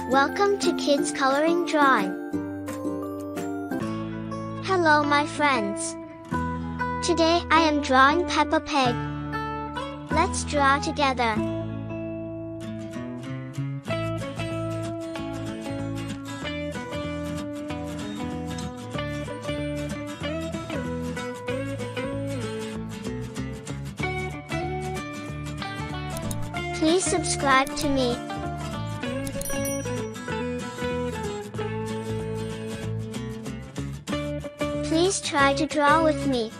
Welcome to Kids Coloring Drawing. Hello my friends. Today I am drawing Peppa Pig. Let's draw together. Please subscribe to me. Please try to draw with me.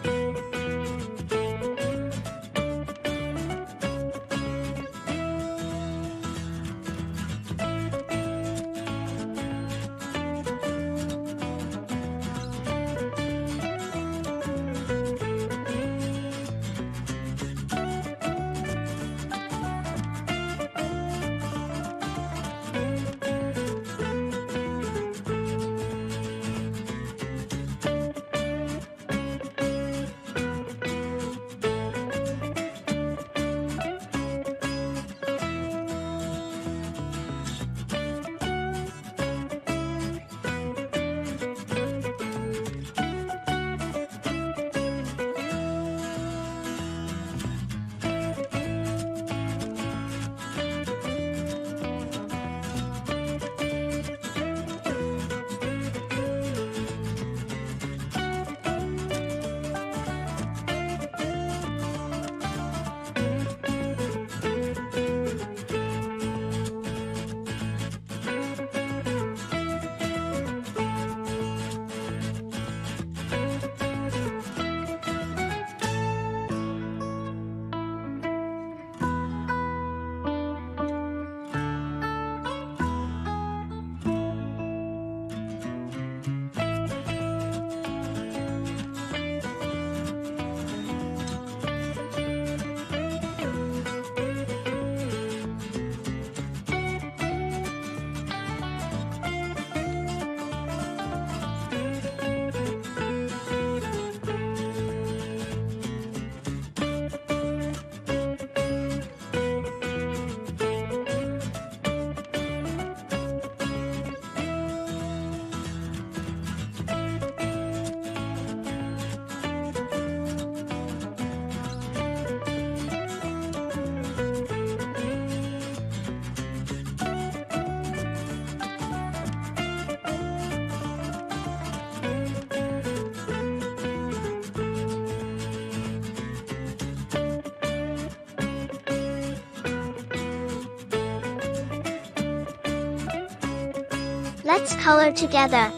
Let's color together.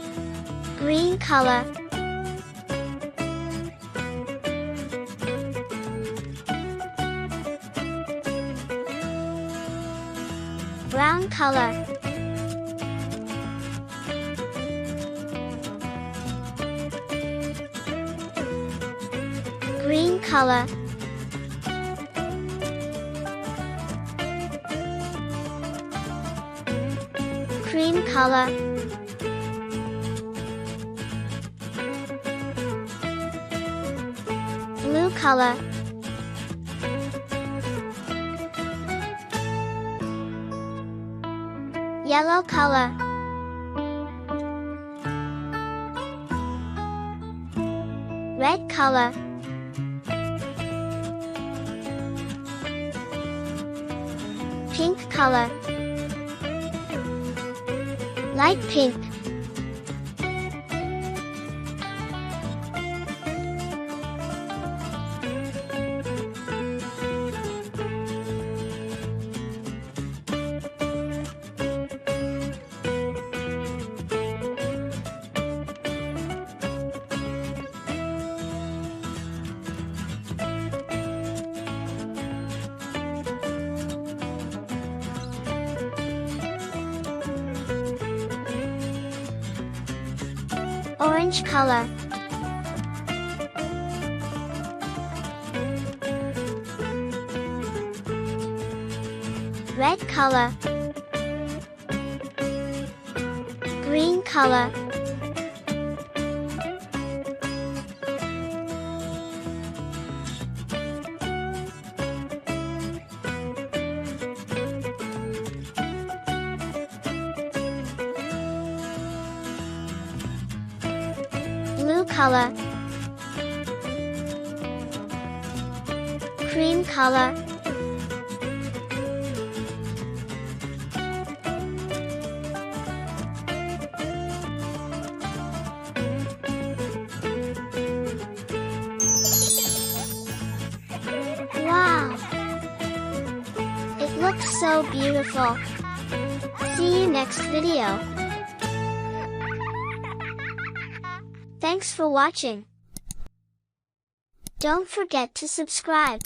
Green color. Brown color. Green color. Cream color. Blue color. Yellow color. Red color. Pink color. Light pink. Orange color. Red color. Green color. blue color, cream color, wow! It looks so beautiful. See you next video. Thanks for watching. Don't forget to subscribe.